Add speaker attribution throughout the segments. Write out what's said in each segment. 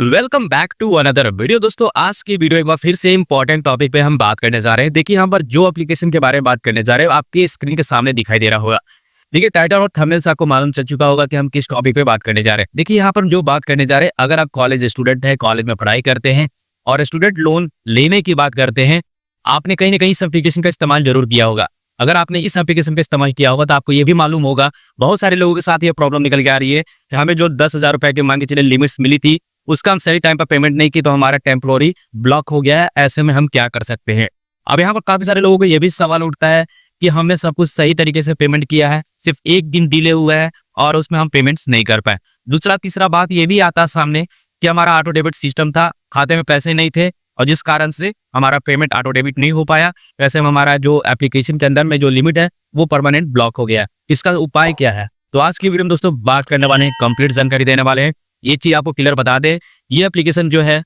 Speaker 1: Welcome back to another video. दोस्तों आज की वीडियो एक बार फिर से इंपॉर्टेंट टॉपिक पे हम बात करने जा रहे हैं। देखिए यहाँ पर जो एप्लीकेशन के बारे में बात करने जा रहे हैं आपकी स्क्रीन के सामने दिखाई दे रहा होगा। देखिए टाइटल और थंबनेल से आपको मालूम चल चुका होगा कि हम किस टॉपिक पे बात करने जा रहे हैं। देखिए यहाँ पर जो बात करने जा रहे हैं, अगर आप कॉलेज स्टूडेंट है, कॉलेज में पढ़ाई करते हैं और स्टूडेंट लोन लेने की बात करते हैं, आपने कहीं ना कहीं इस एप्लीकेशन का इस्तेमाल जरूर किया होगा। अगर आपने इस एप्लीकेशन का इस्तेमाल किया होगा तो आपको ये भी मालूम होगा, बहुत सारे लोगों के साथ ये प्रॉब्लम निकल के आ रही है कि हमें जो 10,000 रुपए की मान के चले लिमिट्स मिली थी, उसका हम सही टाइम पर पेमेंट नहीं की तो हमारा टेम्पोररी ब्लॉक हो गया है। ऐसे में हम क्या कर सकते हैं? अब यहाँ पर काफी सारे लोगों को ये भी सवाल उठता है कि हमने सब कुछ सही तरीके से पेमेंट किया है, सिर्फ एक दिन डिले हुआ है और उसमें हम पेमेंट्स नहीं कर पाए। दूसरा तीसरा बात ये भी आता है सामने कि हमारा ऑटो डेबिट सिस्टम था, खाते में पैसे नहीं थे और जिस कारण से हमारा पेमेंट ऑटो डेबिट नहीं हो पाया। वैसे में हमारा जो एप्लीकेशन के अंदर में जो लिमिट है वो परमानेंट ब्लॉक हो गया। इसका उपाय क्या है? तो आज की वीडियो में दोस्तों बात करने वाले हैं, कंप्लीट जानकारी देने वाले हैं। ये चीज आपको क्लियर बता दें, ये एप्लीकेशन जो है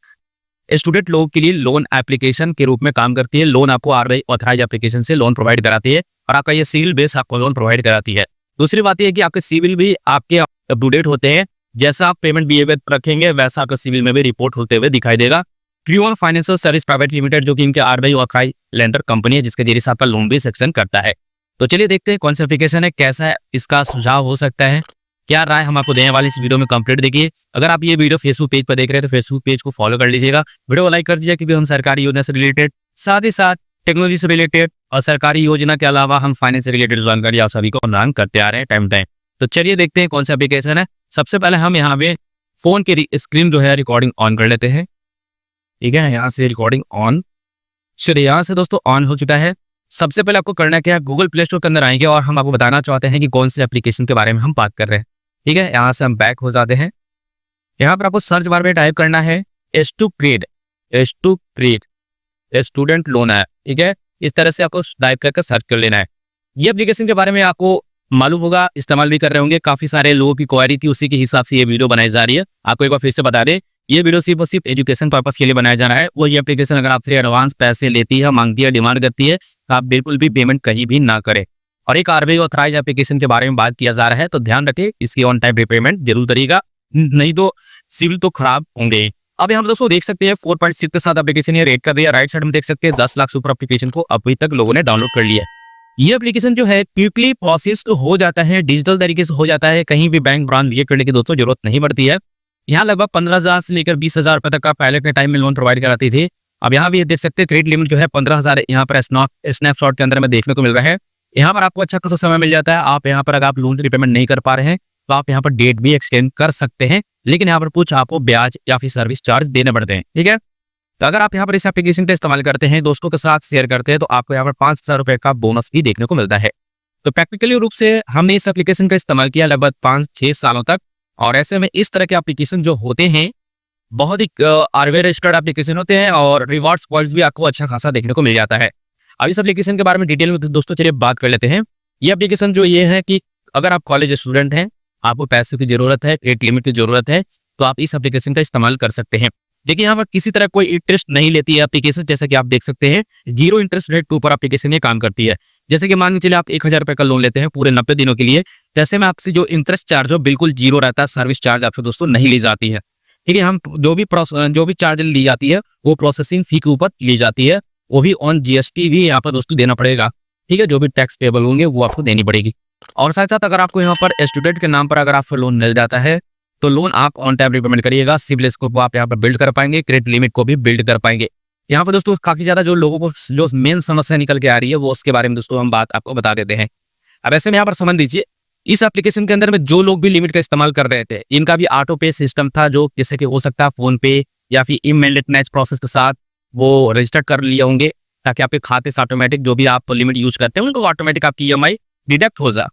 Speaker 1: स्टूडेंट लोगों के लिए लोन एप्लीकेशन के रूप में काम करती है। लोन आपको आरबीआई ऑथराइज एप्लीकेशन से लोन प्रोवाइड कराती है और आपका ये सिविल बेस आपको लोन प्रोवाइड कराती है। दूसरी बात यह है कि आपके सिविल भी आपके अप टू डेट होते हैं। जैसा आप पेमेंट बिहेवियर रखेंगे वैसा आपका सिविल में भी रिपोर्ट होते हुए दिखाई देगा। True financial service private limited जो कि इनके आरबीआई ऑथराइज लेंडर कंपनी है, जिसके जरिए से आपका लोन भी सेक्शन करता है। तो चलिए देखते हैं कौन सा एप्लीकेशन है, कैसा इसका सुझाव हो सकता है, क्या राय हम आपको देने वाले इस वीडियो में कंप्लीट देखिए। अगर आप ये वीडियो फेसबुक पेज पर देख रहे हैं तो फेसबुक पेज को फॉलो कर लीजिएगा, वीडियो को लाइक कर दीजिए, क्योंकि हम सरकारी योजना से रिलेटेड, साथ ही साथ टेक्नोलॉजी से रिलेटेड और सरकारी योजना के अलावा हम फाइनेंस से रिलेटेड जानकारी आप सभी को प्रदान करते आ रहे हैं टाइम टाइम। तो चलिए देखते हैं कौन सा एप्लीकेशन है। सबसे पहले हम यहाँ पे फोन की स्क्रीन जो है रिकॉर्डिंग ऑन कर लेते हैं। ठीक है, यहाँ से रिकॉर्डिंग ऑन, चलिए यहाँ से दोस्तों ऑन हो चुका है। सबसे पहले आपको करना क्या है, गूगल प्ले स्टोर के अंदर आएंगे और हम आपको बताना चाहते हैं कि कौन से एप्लीकेशन के बारे में हम बात कर रहे हैं। ठीक है, यहाँ से हम बैक हो जाते हैं। यहाँ पर आपको सर्च बार में टाइप करना है S2Cred स्टूडेंट लोन है। ठीक है, इस तरह से आपको टाइप करके सर्च कर लेना है। ये एप्लीकेशन के बारे में आपको मालूम होगा, इस्तेमाल भी कर रहे होंगे, काफी सारे लोगों की क्वेरी थी, उसी के हिसाब से ये वीडियो बनाई जा रही है। आपको एक बार फिर से बता दें, ये वीडियो सिर्फ और सिर्फ एजुकेशन पर्पस के लिए बनाया जा रहा है। वो ये एप्लीकेशन अगर आपसे एडवांस पैसे लेती है, मांगती है, डिमांड करती है, तो आप बिल्कुल भी पेमेंट कहीं भी ना करें। और एक आरबीआई ऑथराइज एप्लीकेशन के बारे में बात किया जा रहा है, तो ध्यान रखें इसकी ऑन टाइम रिपेमेंट जरूर करिएगा, नहीं तो सिविल तो खराब होंगे। अब यहाँ दोस्तों देख सकते हैं 4.6 के साथ एप्लीकेशन ये रेट कर दिया। राइट साइड में देख सकते हैं 10 लाख सुपर एप्लीकेशन को अभी तक लोगों ने डाउनलोड कर लिया है। ये एप्लीकेशन जो है क्विकली प्रोसेस तो हो जाता है, डिजिटल तरीके से हो जाता है, कहीं भी बैंक ब्रांच ये करने की दोस्तों जरूरत नहीं पड़ती है। यहाँ लगभग 15,000 से लेकर 20,000 रुपए तक का पहले के टाइम में लोन प्रोवाइड कराती थी। अब यहाँ भी देख सकते हैं क्रेडिट लिमिट जो है 15,000 यहाँ पर स्नैपशॉट के अंदर में देखने को मिल रहा है। यहाँ पर आपको अच्छा खासा समय मिल जाता है। आप यहाँ पर अगर आप लोन रिपेमेंट नहीं कर पा रहे हैं तो आप यहाँ पर डेट भी एक्सटेंड कर सकते हैं, लेकिन यहाँ पर कुछ आपको ब्याज या फिर सर्विस चार्ज देने पड़ते हैं। ठीक है, तो अगर आप यहाँ पर इस एप्लीकेशन का इस्तेमाल करते हैं, दोस्तों के साथ शेयर करते हैं, तो आपको यहाँ पर 5,000 रुपए का बोनस भी देखने को मिलता है। तो प्रैक्टिकली रूप से हमने इस एप्लीकेशन का इस्तेमाल किया लगभग 5-6 सालों तक, और ऐसे में इस तरह के एप्लीकेशन जो होते हैं बहुत ही आरबीआई रजिस्टर्ड एप्लीकेशन होते हैं और रिवॉर्ड्स पॉइंट्स भी आपको अच्छा खासा देखने को मिल जाता है। अब इस एप्लीकेशन के बारे में डिटेल में दोस्तों चलिए बात कर लेते हैं। ये एप्लीकेशन जो ये है कि अगर आप कॉलेज स्टूडेंट हैं, आपको पैसे की जरूरत है, क्रेडिट लिमिट की जरूरत है, तो आप इस एप्लीकेशन का इस्तेमाल कर सकते हैं। देखिए यहाँ पर किसी तरह कोई इंटरेस्ट नहीं लेती है एप्लीकेशन, जैसे कि आप देख सकते हैं 0 इंटरेस्ट रेट के ऊपर एप्लीकेशन ये काम करती है। जैसे कि मान के चलिए आप 1,000 रुपए का लोन लेते हैं पूरे 90 दिनों के लिए, जैसे में आपसे जो इंटरेस्ट चार्ज हो बिल्कुल 0 रहता है, सर्विस चार्ज आपसे दोस्तों नहीं ली जाती है। ठीक है, हम जो भी चार्ज ली जाती है वो प्रोसेसिंग फी के ऊपर ली जाती है, वो भी ऑन जीएसटी भी यहाँ पर दोस्तों देना पड़ेगा। ठीक है, जो भी टैक्स पेबल होंगे वो आपको देनी पड़ेगी। और साथ साथ अगर आपको यहाँ पर स्टूडेंट के नाम पर अगर आपको लोन मिल जाता है तो लोन आप ऑन टाइम रिपेमेंट करिएगा, सिबिल स्कोर को आप यहाँ पर बिल्ड कर पाएंगे, क्रेडिट लिमिट को भी बिल्ड कर पाएंगे। यहाँ पर दोस्तों काफी ज्यादा जो लोगों को जो मेन समस्या निकल के आ रही है वो उसके बारे में दोस्तों हम बात आपको बता देते हैं। अब ऐसे में यहाँ पर समझ लीजिए इस एप्लीकेशन के अंदर में जो लोग भी लिमिट का इस्तेमाल कर रहे थे, इनका भी ऑटो पे सिस्टम था, जो जैसे कि हो सकता है फोन पे या फिर इमीडिएट मैच प्रोसेस के साथ वो रजिस्टर कर लिए होंगे, ताकि आपके खाते से ऑटोमेटिक जो भी आप लिमिट यूज करते हैं उनको ऑटोमेटिक आपकी ईएमआई डिडक्ट हो जाए।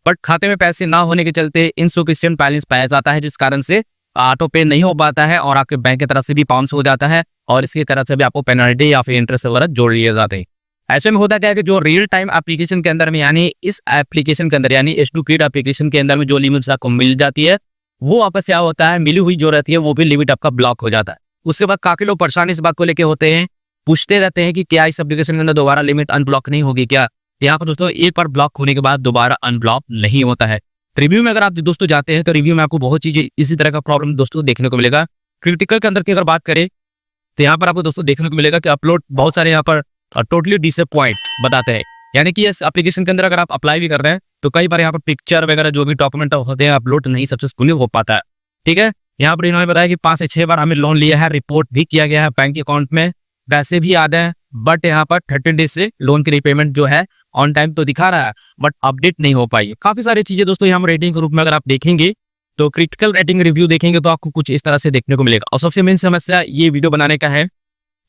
Speaker 1: बट खाते में पैसे ना होने के चलते इनसफिशिएंट बैलेंस पाया जाता है, जिस कारण से ऑटो पे नहीं हो पाता है और आपके बैंक की तरफ से भी बाउंस हो जाता है और इसकी तरफ से भी आपको पेनल्टी या फिर इंटरेस्ट वगैरह जोड़ लिए जाते हैं। ऐसे में होता क्या है कि जो रियल टाइम एप्लीकेशन के अंदर में यानी इस एप्लीकेशन के अंदर यानी S2Cred एप्लीकेशन के अंदर में जो लिमिट आपको मिल जाती है वो आपस क्या होता है, मिली हुई जो रहती है वो भी लिमिट आपका ब्लॉक हो जाता है। उसके बाद काफी लोग परेशान इस बात को लेके होते हैं, पूछते रहते हैं कि क्या इस एप्लीकेशन के अंदर दोबारा लिमिट अनब्लॉक नहीं होगी क्या, तो यहाँ पर दोस्तों एक बार ब्लॉक होने के बाद दोबारा अनब्लॉक नहीं होता है। रिव्यू में अगर आप दोस्तों जाते हैं तो रिव्यू में आपको बहुत चीजें इसी तरह का प्रॉब्लम दोस्तों देखने को मिलेगा। क्रिटिकल के अंदर की अगर बात करें तो यहाँ पर आपको दोस्तों देखने को मिलेगा कि अपलोड बहुत सारे यहाँ पर टोटली डिसअपॉइंट बताते हैं। यानी कि इस एप्लीकेशन के अंदर अगर आप अप्लाई भी कर रहे हैं तो कई बार यहाँ पर पिक्चर वगैरह जो भी डॉक्यूमेंट होते हैं अपलोड नहीं सक्सेसफुली हो पाता है। ठीक है, यहाँ पर इन्होंने बताया कि 5 से 6 बार हमें लोन लिया है, रिपोर्ट भी किया गया है, बैंक अकाउंट में पैसे भी आ गए हैं, बट यहाँ पर 30 डेज से लोन की रिपेमेंट जो है ऑन टाइम तो दिखा रहा है बट अपडेट नहीं हो पाई। काफी सारी चीजें दोस्तों यहाँ रेटिंग के रूप में अगर आप देखेंगे तो क्रिटिकल रेटिंग रिव्यू देखेंगे तो आपको कुछ इस तरह से देखने को मिलेगा। और सबसे मेन समस्या ये वीडियो बनाने का है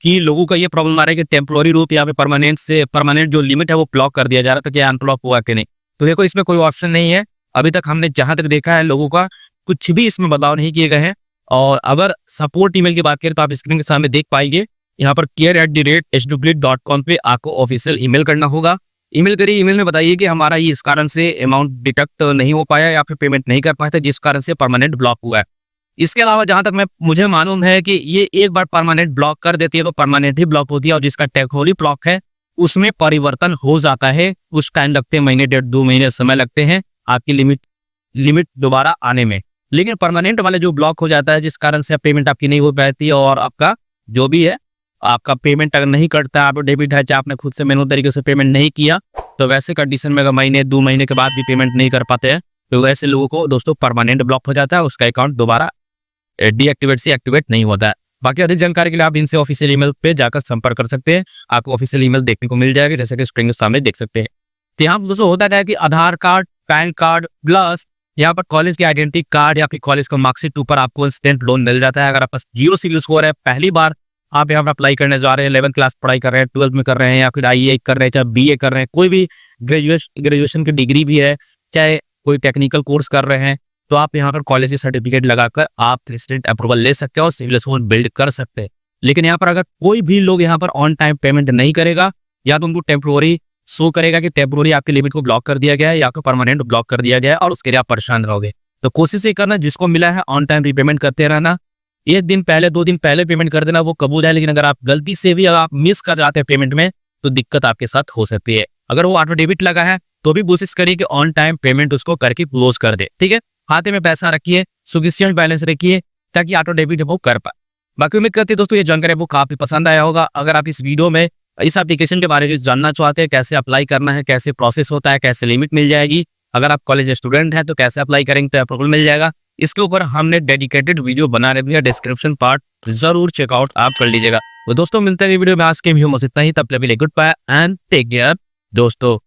Speaker 1: कि लोगों का ये प्रॉब्लम आ रहा है कि टेम्पोररी रूप या फिर परमानेंट जो लिमिट है वो ब्लॉक कर दिया जा रहा था, क्या अनब्लॉक हुआ कि नहीं। तो देखो इसमें कोई ऑप्शन नहीं है अभी तक, हमने जहां तक देखा है लोगों का कुछ भी इसमें बदलाव नहीं किए गए हैं। और अगर सपोर्ट ईमेल की बात करें तो आप स्क्रीन के सामने देख पाएंगे यहाँ पर care@hwcom पे आपको ऑफिशियल ईमेल करना होगा। ईमेल करिए, ईमेल में बताइए कि हमारा ये इस कारण से अमाउंट डिटेक्ट नहीं हो पाया या फिर पेमेंट नहीं कर पाया था जिस कारण से परमानेंट ब्लॉक हुआ है। इसके अलावा जहां तक मुझे मालूम है कि ये एक बार परमानेंट ब्लॉक कर देती है तो परमानेंट ही ब्लॉक होती है, और जिसका टेम्पोररी ब्लॉक है उसमें परिवर्तन हो जाता है, कुछ टाइम लगते हैं, महीने 1.5-2 महीने समय लगते हैं आपकी लिमिट दोबारा आने में। लेकिन परमानेंट वाले जो ब्लॉक हो जाता है जिस कारण से पेमेंट आपकी नहीं हो पाती है और आपका जो भी है आपका पेमेंट अगर नहीं कटता, आप डेबिट है चाहे आपने खुद से मैनुअल तरीके से पेमेंट नहीं किया, तो वैसे कंडीशन में अगर महीने 2 महीने के बाद भी पेमेंट नहीं कर पाते हैं तो वैसे लोगों को दोस्तों परमानेंट ब्लॉक हो जाता है, उसका अकाउंट दोबारा डीएक्टिवेट से एक्टिवेट नहीं होता है। बाकी अधिक जानकारी के लिए आप इनसे ऑफिशियल ईमेल पे जाकर संपर्क कर सकते हैं, आपको ऑफिशियल ईमेल देखने को मिल जाएगी जैसे कि स्क्रीन के सामने देख सकते हैं। तो यहाँ दोस्तों होता है कि आधार कार्ड, पैन कार्ड प्लस यहाँ पर कॉलेज की आइडेंटिटी कार्ड या फिर कॉलेज का मार्कशीट ऊपर आपको इंस्टेंट लोन मिल जाता है। अगर आपका 0 सिविल स्कोर है, पहली बार आप यहाँ पर अप्लाई करने जा रहे हैं, 11th क्लास पढ़ाई कर रहे हैं, 12th में कर रहे हैं या फिर IAA कर रहे हैं, चाहे BA कर रहे हैं, कोई भी ग्रेजुएशन की डिग्री भी है, चाहे कोई टेक्निकल कोर्स कर रहे हैं, तो आप यहाँ पर कॉलेज की सर्टिफिकेट लगाकर आप इंस्टेंट अप्रूवल ले सकते हैं और सिविल स्कोर बिल्ड कर सकते हैं। लेकिन यहाँ पर अगर कोई भी लोग यहाँ पर ऑन टाइम पेमेंट नहीं करेगा या तो उनको टेम्पोररी शो करेगा कि टेम्पोररी आपकी लिमिट को ब्लॉक कर दिया गया है या फिर परमानेंट ब्लॉक कर दिया गया है और उसके लिए आप परेशान रहोगे। तो कोशिश ये करना जिसको मिला है ऑन टाइम रीपेमेंट करते रहना, 1 दिन पहले 2 दिन पहले पेमेंट कर देना वो कबूल है। लेकिन अगर आप गलती से भी अगर आप मिस कर जाते हैं पेमेंट में तो दिक्कत आपके साथ हो सकती है। अगर वो ऑटो डेबिट लगा है तो भी कोशिश करिए कि ऑन टाइम पेमेंट उसको करके क्लोज कर दे। ठीक है, खाते में पैसा रखिए, सफिशिएंट बैलेंस रखिए ताकि ऑटो डेबिट वो कर पाए। बाकी उम्मीद करती है दोस्तों ये जानकारी आपको काफी पसंद आया होगा। अगर आप इस वीडियो में इस एप्लीकेशन के बारे में जानना चाहते हैं, कैसे अप्लाई करना है, कैसे प्रोसेस होता है, कैसे लिमिट मिल जाएगी, अगर आप कॉलेज स्टूडेंट हैं तो कैसे अप्लाई करेंगे तो अप्रूवल मिल जाएगा, इसके ऊपर हमने डेडिकेटेड वीडियो बना रखी है, डिस्क्रिप्शन पार्ट जरूर चेकआउट आप कर लीजिएगा। तो दोस्तों मिलते हैं वीडियो में, आज के वीडियो में इतना ही, तब तक के लिए goodbye and take care दोस्तों।